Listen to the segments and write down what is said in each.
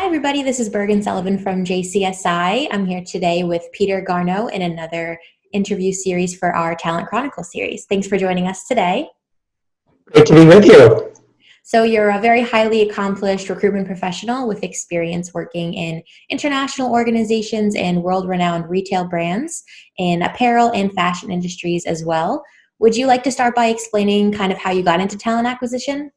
Hi, everybody. This is Sullivan from JCSI. I'm here today with Peter Garneau in another interview series for our Talent Chronicles series. Thanks for joining us today. Great to be with you. So you're a very highly accomplished recruitment professional with experience working in international organizations and world-renowned retail brands in apparel and fashion industries as well. Would you like to start by explaining kind of how you got into talent acquisition?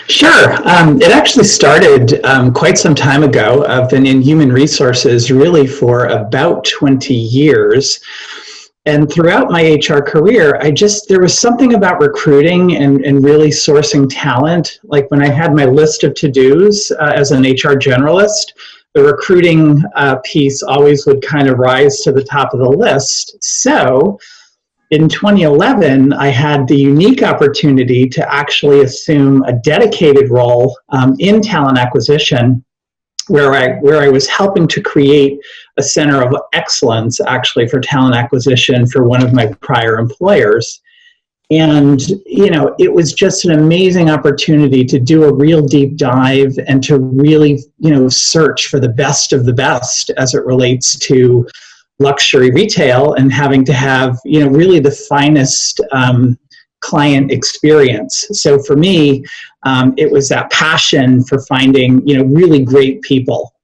Sure. It actually started quite some time ago. I've been in human resources really for about 20 years. And throughout my HR career, there was something about recruiting and really sourcing talent. Like when I had my list of to-dos as an HR generalist, the recruiting piece always would kind of rise to the top of the list. So in 2011, I had the unique opportunity to actually assume a dedicated role in talent acquisition, where I was helping to create a center of excellence actually for talent acquisition for one of my prior employers. And, it was just an amazing opportunity to do a real deep dive and to really, search for the best of the best as it relates to luxury retail and having to have, really the finest client experience. So for me, it was that passion for finding, really great people.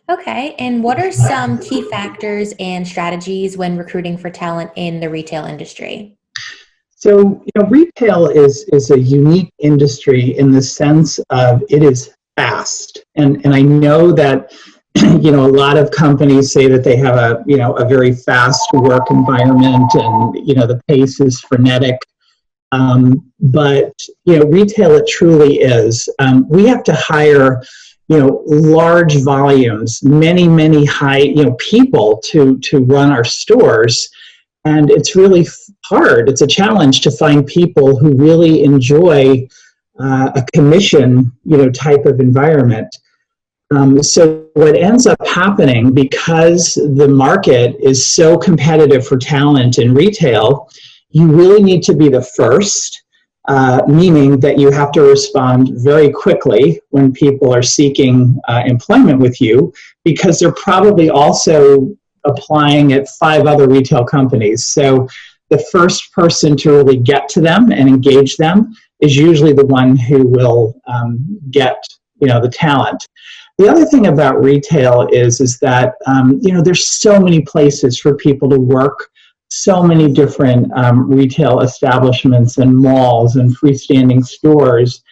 Okay, and what are some key factors and strategies when recruiting for talent in the retail industry? So, retail is a unique industry in the sense of it is fast. And I know that a lot of companies say that they have a very fast work environment and, the pace is frenetic. But, retail, it truly is. We have to hire, large volumes, many high, people to run our stores. And it's really hard. It's a challenge to find people who really enjoy a commission, type of environment. So what ends up happening, because the market is so competitive for talent in retail, you really need to be the first, meaning that you have to respond very quickly when people are seeking employment with you, because they're probably also applying at 5 other retail companies. So the first person to really get to them and engage them is usually the one who will get the talent. The other thing about retail is that, there's so many places for people to work, so many different retail establishments and malls and freestanding stores,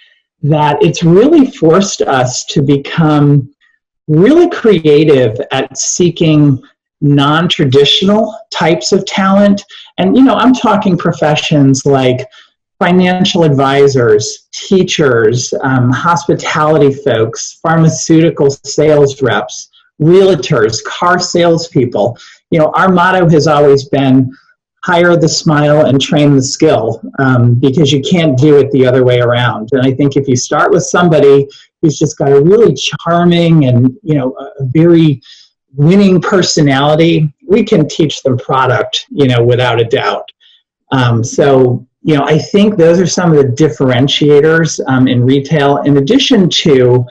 that it's really forced us to become really creative at seeking non-traditional types of talent. And, I'm talking professions like financial advisors, teachers, hospitality folks, pharmaceutical sales reps, realtors, car salespeople. Our motto has always been hire the smile and train the skill, because you can't do it the other way around. And I think if you start with somebody who's just got a really charming and, a very winning personality, we can teach them product, without a doubt. I think those are some of the differentiators in retail, in addition to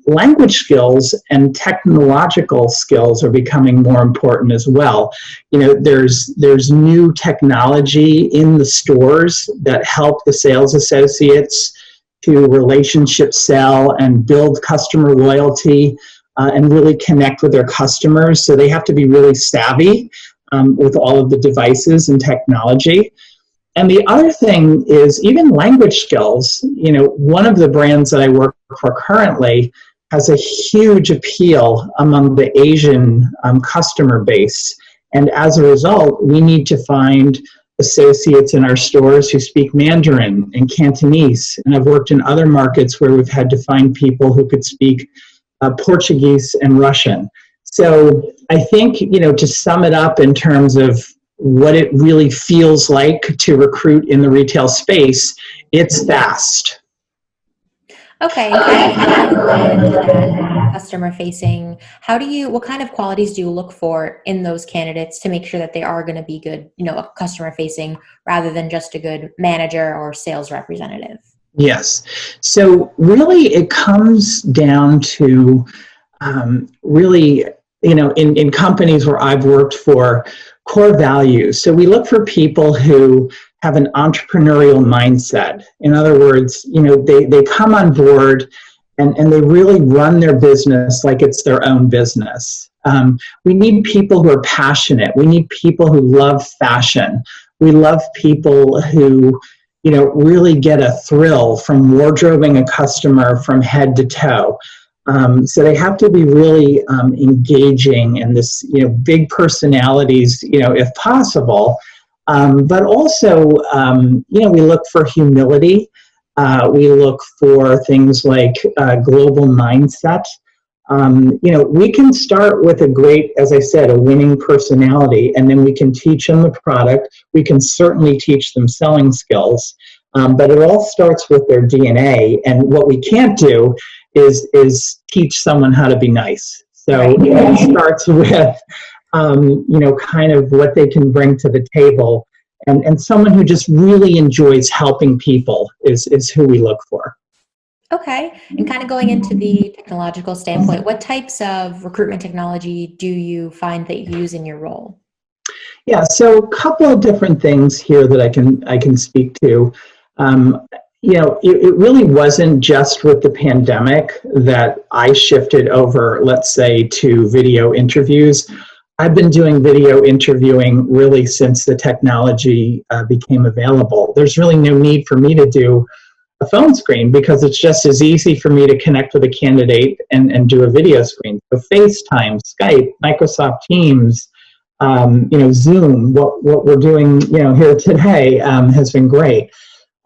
language skills and technological skills are becoming more important as well. There's new technology in the stores that help the sales associates to relationship sell and build customer loyalty and really connect with their customers. So they have to be really savvy with all of the devices and technology. And the other thing is even language skills. One of the brands that I work for currently has a huge appeal among the Asian customer base. And as a result, we need to find associates in our stores who speak Mandarin and Cantonese. And I've worked in other markets where we've had to find people who could speak Portuguese and Russian. So I think, to sum it up in terms of what it really feels like to recruit in the retail space, it's fast. Okay, customer facing, what kind of qualities do you look for in those candidates to make sure that they are going to be good, customer facing rather than just a good manager or sales representative? Yes. So really it comes down to really, in companies where I've worked for, core values. So we look for people who have an entrepreneurial mindset. In other words, they come on board and they really run their business like it's their own business. We need people who are passionate. We need people who love fashion. We love people who, really get a thrill from wardrobing a customer from head to toe. So they have to be really engaging and this, big personalities, if possible. But also, we look for humility. We look for things like global mindset. We can start with a great, as I said, a winning personality, and then we can teach them the product. We can certainly teach them selling skills, but it all starts with their DNA. And what we can't do is teach someone how to be nice. So it starts with, kind of what they can bring to the table. And someone who just really enjoys helping people is who we look for. Okay. And kind of going into the technological standpoint, what types of recruitment technology do you find that you use in your role? Yeah, so a couple of different things here that I can speak to. It really wasn't just with the pandemic that I shifted over, let's say, to video interviews. I've been doing video interviewing really since the technology became available. There's really no need for me to do a phone screen because it's just as easy for me to connect with a candidate and do a video screen. So FaceTime, Skype, Microsoft Teams, Zoom, what we're doing, here today has been great.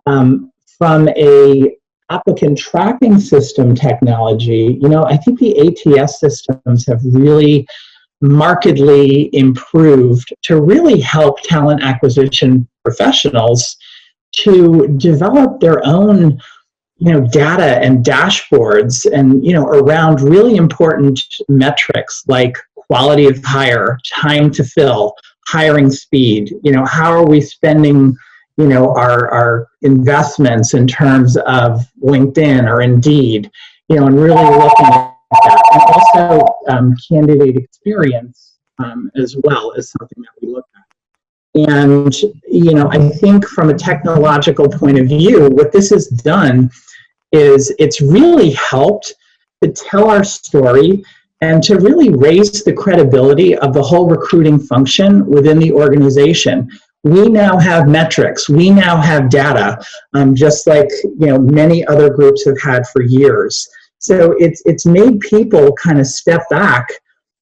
From a applicant tracking system technology, I think the ATS systems have really markedly improved to really help talent acquisition professionals to develop their own, data and dashboards and, around really important metrics like quality of hire, time to fill, hiring speed, how are we spending, our investments in terms of LinkedIn or Indeed, and really looking at that. And also candidate experience as well is something that we look at. And, I think from a technological point of view, what this has done is it's really helped to tell our story and to really raise the credibility of the whole recruiting function within the organization. We now have metrics. We now have data, just like, many other groups have had for years. So it's made people kind of step back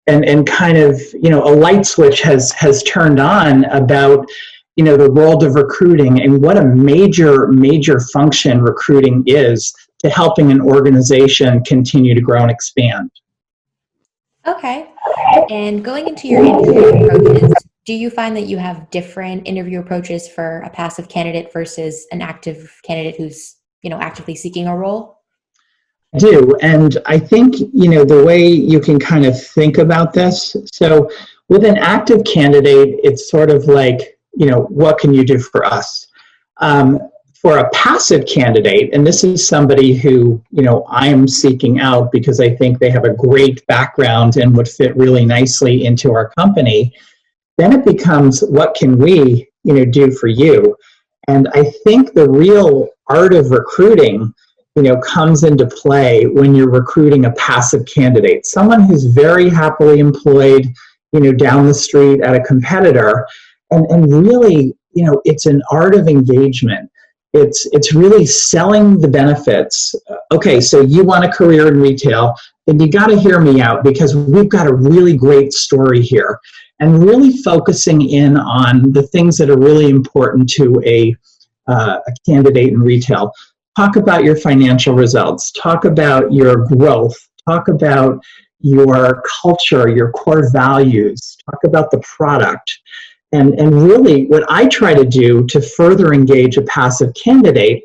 and kind of, a light switch has turned on about, the world of recruiting and what a major function recruiting is to helping an organization continue to grow and expand. Okay. And going into your interview approaches, do you find that you have different interview approaches for a passive candidate versus an active candidate who's, actively seeking a role? I do. And I think, the way you can kind of think about this. So with an active candidate, it's sort of like, what can you do for us? For a passive candidate, and this is somebody who, I'm seeking out because I think they have a great background and would fit really nicely into our company, then it becomes, what can we, do for you? And I think the real art of recruiting, comes into play when you're recruiting a passive candidate, someone who's very happily employed, down the street at a competitor. And really, it's an art of engagement. It's really selling the benefits. Okay, so you want a career in retail, then you got to hear me out because we've got a really great story here. And really focusing in on the things that are really important to a candidate in retail. Talk about your financial results. Talk about your growth. Talk about your culture, your core values. Talk about the product. And really what I try to do to further engage a passive candidate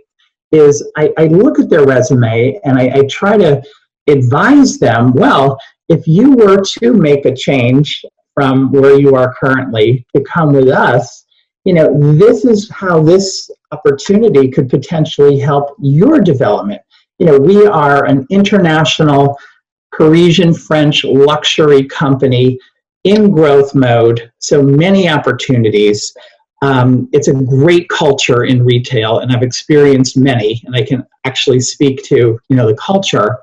is I look at their resume and I try to advise them, well, if you were to make a change from where you are currently to come with us, this is how this opportunity could potentially help your development. We are an international Parisian French luxury company in growth mode, so many opportunities. It's a great culture in retail, and I've experienced many, and I can actually speak to, the culture.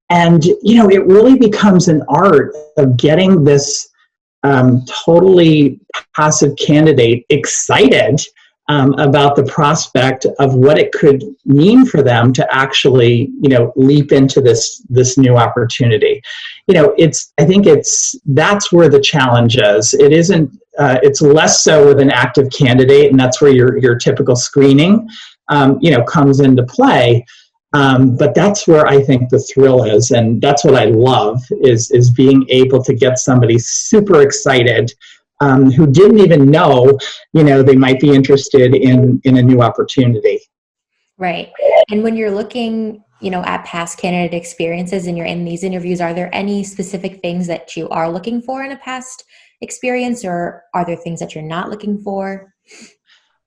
And, it really becomes an art of getting this totally passive candidate excited about the prospect of what it could mean for them to actually, leap into this new opportunity. I think that's where the challenge is. It isn't, it's less so with an active candidate, and that's where your typical screening, comes into play. But that's where I think the thrill is, and that's what I love is being able to get somebody super excited who didn't even know, they might be interested in a new opportunity. Right. And when you're looking, at past candidate experiences and you're in these interviews, are there any specific things that you are looking for in a past experience, or are there things that you're not looking for?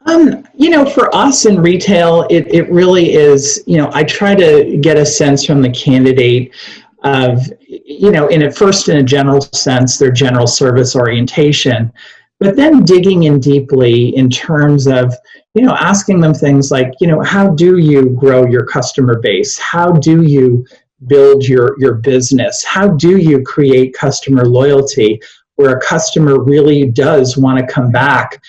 For us in retail, it really is, I try to get a sense from the candidate of, in a general sense, their general service orientation, but then digging in deeply in terms of, asking them things like, how do you grow your customer base? How do you build your business? How do you create customer loyalty where a customer really does want to come back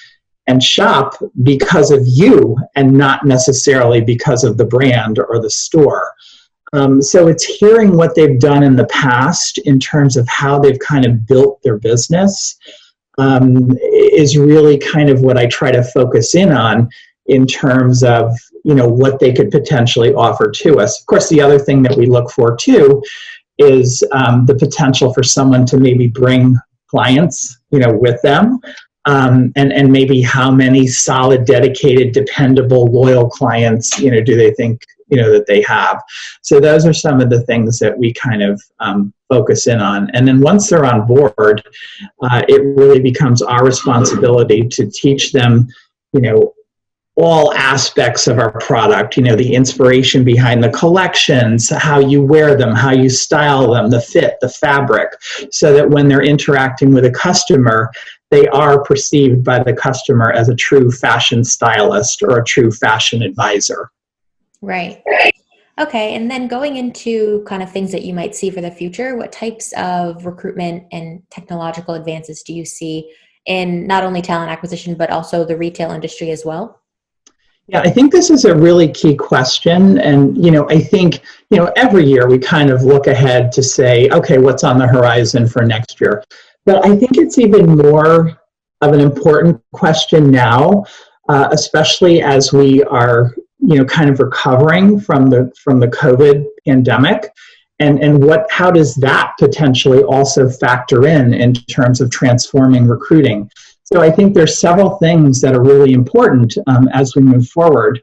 and shop because of you and not necessarily because of the brand or the store? So it's hearing what they've done in the past in terms of how they've kind of built their business is really kind of what I try to focus in on in terms of, what they could potentially offer to us. Of course, the other thing that we look for too is the potential for someone to maybe bring clients, with them. And maybe how many solid, dedicated, dependable, loyal clients, do they think, that they have. So those are some of the things that we kind of focus in on. And then once they're on board, it really becomes our responsibility to teach them, all aspects of our product, the inspiration behind the collections, how you wear them, how you style them, the fit, the fabric, so that when they're interacting with a customer, they are perceived by the customer as a true fashion stylist or a true fashion advisor. Right. Okay. And then going into kind of things that you might see for the future, what types of recruitment and technological advances do you see in not only talent acquisition, but also the retail industry as well? Yeah, I think this is a really key question. And, I think, every year we kind of look ahead to say, okay, what's on the horizon for next year? But I think it's even more of an important question now, especially as we are, kind of recovering from the COVID pandemic, and how does that potentially also factor in terms of transforming recruiting? So I think there's several things that are really important as we move forward.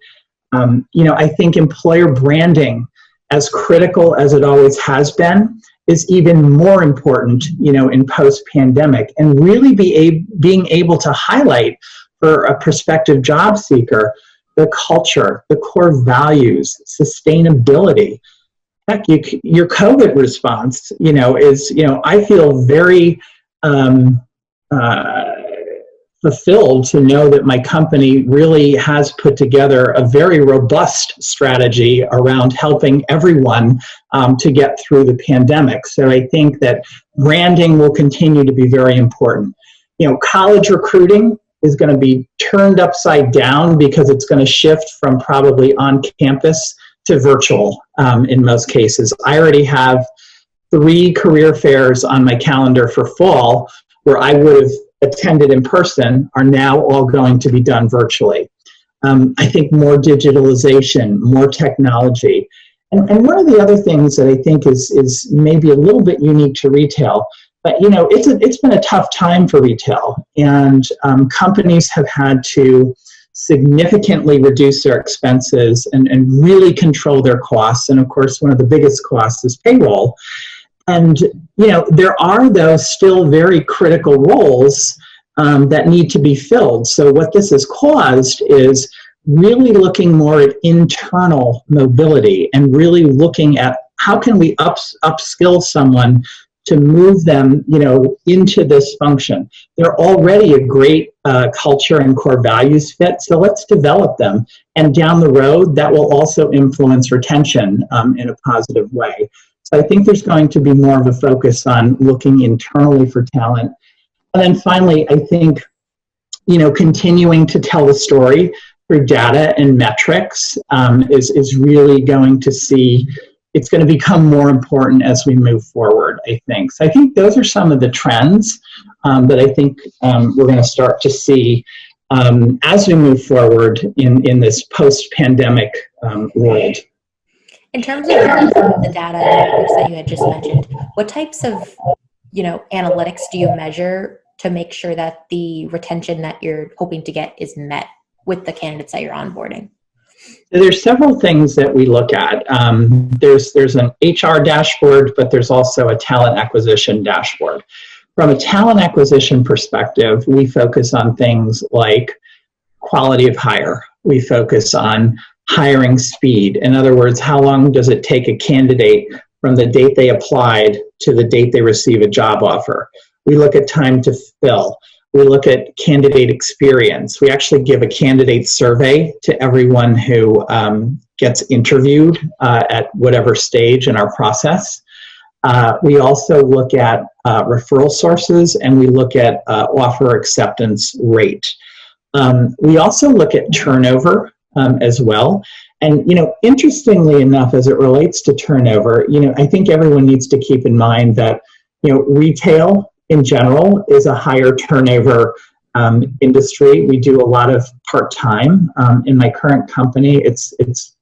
I think employer branding, as critical as it always has been, is even more important, in post-pandemic, and really being able to highlight for a prospective job seeker the culture, the core values, sustainability. Heck, your COVID response, is, I feel very fulfilled to know that my company really has put together a very robust strategy around helping everyone to get through the pandemic. So I think that branding will continue to be very important. College recruiting is going to be turned upside down because it's going to shift from probably on campus to virtual in most cases. I already have 3 career fairs on my calendar for fall where I would have attended in person are now all going to be done virtually. I think more digitalization, more technology. And one of the other things that I think is maybe a little bit unique to retail, but it's been a tough time for retail, and companies have had to significantly reduce their expenses and really control their costs. And of course, one of the biggest costs is payroll. And, there are those still very critical roles that need to be filled. So what this has caused is really looking more at internal mobility and really looking at how can we upskill someone to move them, into this function. They're already a great culture and core values fit, so let's develop them. And down the road, that will also influence retention in a positive way. So I think there's going to be more of a focus on looking internally for talent. And then finally, I think, continuing to tell the story through data and metrics is really going to see, it's going to become more important as we move forward, I think. So I think those are some of the trends that I think we're going to start to see as we move forward in this post-pandemic world. In terms of the data and metrics that you had just mentioned, what types of analytics do you measure to make sure that the retention that you're hoping to get is met with the candidates that you're onboarding? So there's several things that we look at. There's an HR dashboard, but there's also a talent acquisition dashboard. From a talent acquisition perspective, we focus on things like quality of hire. We focus on hiring speed. In other words, how long does it take a candidate from the date they applied to the date they receive a job offer? We look at time to fill. We look at candidate experience. We actually give a candidate survey to everyone who gets interviewed at whatever stage in our process. We also look at referral sources, and we look at offer acceptance rate. We also look at turnover as well. And, interestingly enough, as it relates to turnover, I think everyone needs to keep in mind that, retail in general is a higher turnover industry. We do a lot of part-time. In my current company, it's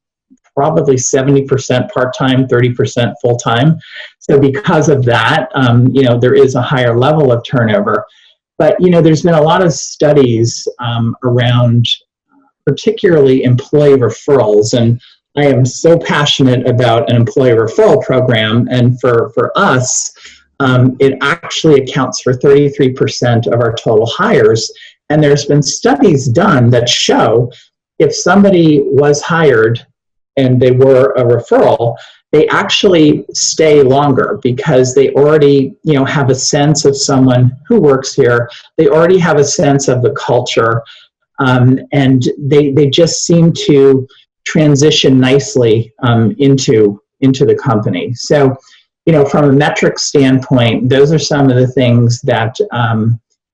probably 70% part-time, 30% full-time. So because of that, there is a higher level of turnover. But, there's been a lot of studies around particularly employee referrals. And I am so passionate about an employee referral program. And for us, it actually accounts for 33% of our total hires. And there's been studies done that show if somebody was hired and they were a referral, they actually stay longer because they already, have a sense of someone who works here. They already have a sense of the culture, and they just seem to transition nicely into the company. So, from a metric standpoint, those are some of the things that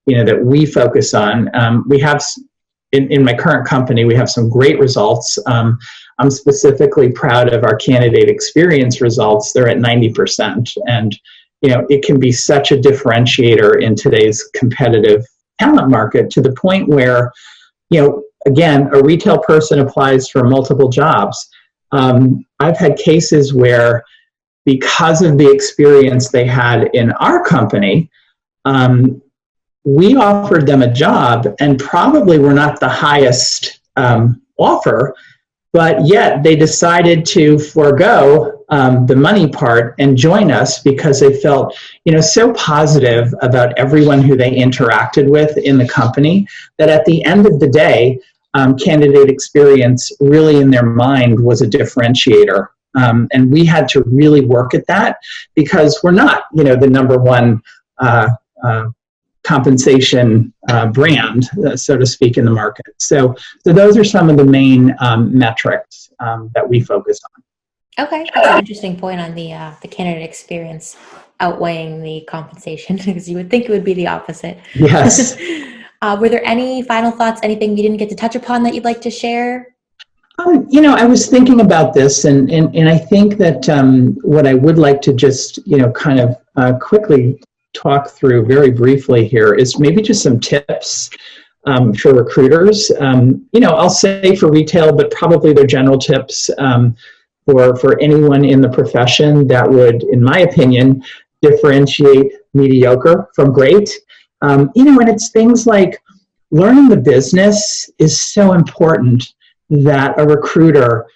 that we focus on. We have in my current company, we have some great results. I'm specifically proud of our candidate experience results. They're at 90%, and it can be such a differentiator in today's competitive talent market, to the point where, again, a retail person applies for multiple jobs. I've had cases where, because of the experience they had in our company, we offered them a job and probably were not the highest offer, but yet they decided to forego the money part and join us because they felt, so positive about everyone who they interacted with in the company, that at the end of the day, candidate experience really in their mind was a differentiator. And we had to really work at that, because we're not, the number one compensation brand, so to speak, in the market. So those are some of the main metrics that we focus on. Okay, that's an interesting point on the candidate experience outweighing the compensation, because you would think it would be the opposite. Yes. Were there any final thoughts, anything you didn't get to touch upon that you'd like to share? I was thinking about this, and I think that what I would like to just, kind of quickly talk through very briefly here is maybe just some tips for recruiters. I'll say for retail, but probably they're general tips for anyone in the profession that would, in my opinion, differentiate mediocre from great. And it's things like learning the business is so important, that a recruiter,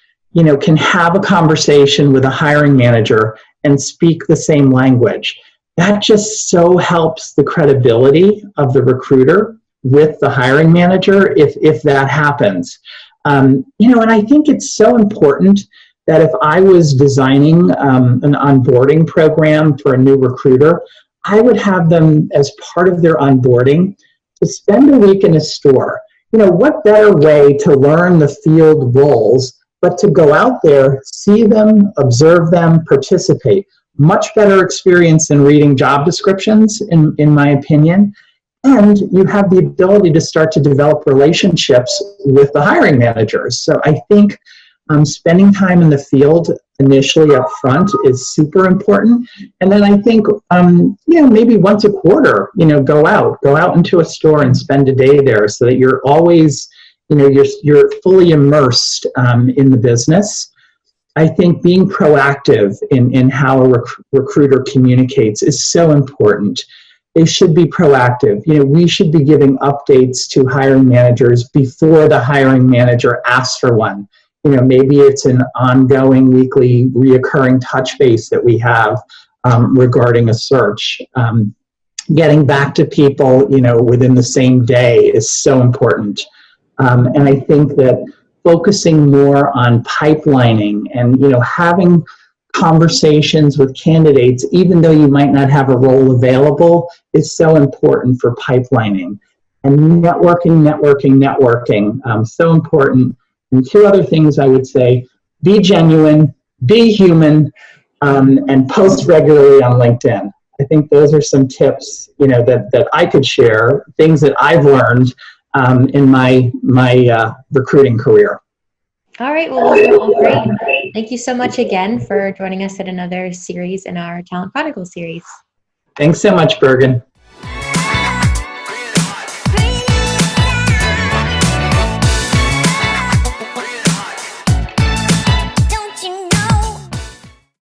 can have a conversation with a hiring manager and speak the same language. That just so helps the credibility of the recruiter with the hiring manager if that happens. And I think it's so important that if I was designing an onboarding program for a new recruiter, I would have them, as part of their onboarding, to spend a week in a store. What better way to learn the field roles but to go out there, see them, observe them, participate. Much better experience than reading job descriptions, in my opinion. And you have the ability to start to develop relationships with the hiring managers. So I think spending time in the field initially up front is super important. And then I think, maybe once a quarter, go out into a store and spend a day there so that you're always, you're fully immersed in the business. I think being proactive in how a recruiter communicates is so important. They should be proactive. We should be giving updates to hiring managers before the hiring manager asks for one. Maybe it's an ongoing, weekly, reoccurring touch base that we have regarding a search. Getting back to people, within the same day is so important. And I think that focusing more on pipelining and, having conversations with candidates, even though you might not have a role available, is so important for pipelining. And networking, so important. And two other things I would say: be genuine, be human, and post regularly on LinkedIn. I think those are some tips, that I could share, things that I've learned in my recruiting career. All right, well, those are all great. Thank you so much again for joining us at another series in our Talent Chronicles series. Thanks so much, BERGIN.